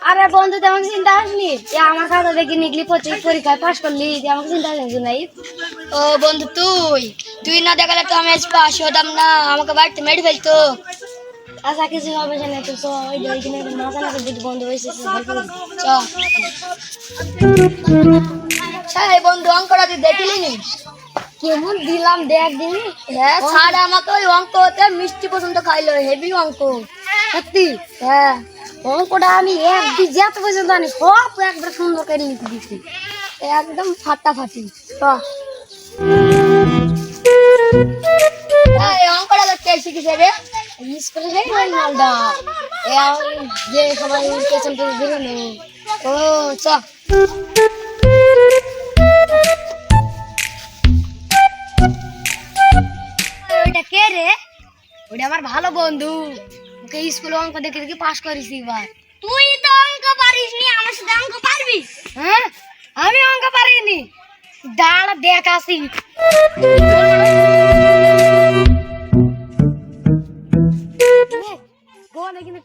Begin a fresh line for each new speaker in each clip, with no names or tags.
আরে বন্ধু তেমন চিন্তা আসলি আমার খাতা দেখি নিকলি পরীক্ষায় পাশ করলি আমাকে চিন্তা আসলি নাই।
ও বন্ধু তুই তুই না দেখালে তো আমি আজ পাশ হতাম না, আমাকে বাড়িতে মেরে ফেলতো।
আচ্ছা কিছু হবে না, তো ওই মাথা না বন্ধু হয়েছে
বন্ধু অঙ্কটা তুই দেখলি নি?
কেমন দিলাম দেখ দিন।
হ্যাঁ স্যার আমাকে ওই অঙ্ক হতে মিষ্টি পর্যন্ত খাইলো, হেভি অঙ্ক।
সত্যি?
হ্যাঁ
অঙ্কটা আমি যত পর্যন্ত জানি সব একবার সুন্দর করে লিখে দিচ্ছি,
একদম ফাটাফাটি। অঙ্কটা তো কে শিখেছে রে?
স্কুলে যাই মালদা যে সবাই পেছন পেছন বেরোনো।
ও চ
ওইটা কে রে? ওইটা আমার ভালো বন্ধু, ওকে স্কুলে অঙ্ক দেখে দেখে পাস করিস এবার।
তুই তো অঙ্ক পারিস নি, আমার সাথে অঙ্ক পারবি?
হ্যাঁ আমি অঙ্ক পারিনি, দাঁড়া দেখ আসি।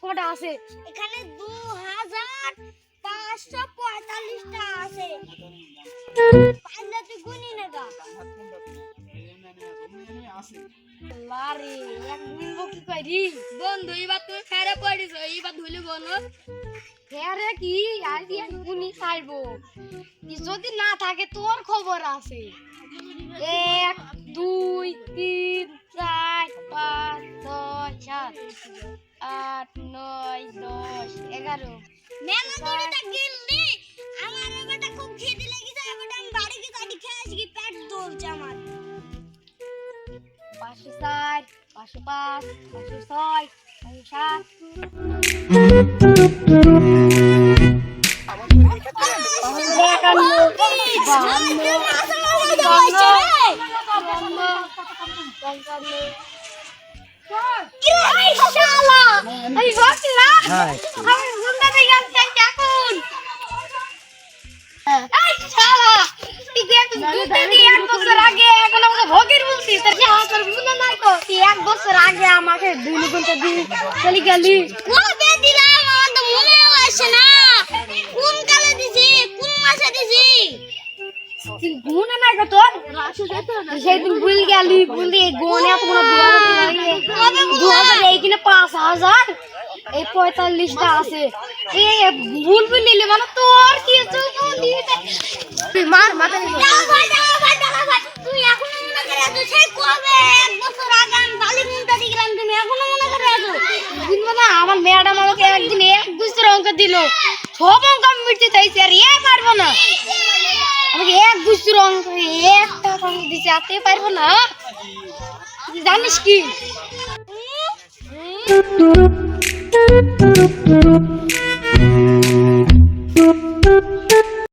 কটা আছে
এখানে 2545টা আছে। পারলে তুই গুনি না গা।
লারে এক মিলবো কি করি
বন্ধু এবার তুই ফেরে পড়িস, এবার ধুলি বলো।
ফেরে কি আজ এক গুনি চাইবো, যদি না থাকে তোর খবর আছে। 1 2 3 4 5 6 7 8 9 10 11
মেলা দড়িটা গিললি, আমার এবারটা খুব খিদে লেগেছে, এবারটা আমি বাড়ি গিয়ে তাড়ি খেয়ে আসি, পেট জ্বলছে আমার।
504 505 506 507 এক বছর আগে আমাকে 2 ঘন্টা দিয়ে চলে গেলি।
কবে দিলাম আমার তো মনে আসে না, কোন কালে দিছি, কোন মাসে দিছি।
তুই গুনে নাই গো তোর, সেদিন ভুল গেলি, ভুল দিয়ে গুনে এত বড় 2000 এইখানে 5000 এই 45টা আছে। এই ভুল ভুল নিলে মানে তোর কি তুই মার মাথা নিয়ে
তুই এখনো মনে করে আছো সেই কবে 1 বছর আগে আমি বালি মুন্টা দিলাম, তুমি এখনো মনে করে আছো?
দিন না আমার ম্যাডাম আমাকে একদিন 1 গুষ্টের অঙ্ক দিল, সব অঙ্ক আমি মিটতে চাইছি আর পারবো না। আমাকে 1 গুষ্টের অঙ্ক একটা অঙ্ক দিতে আতে পারবো না, জানিস কি?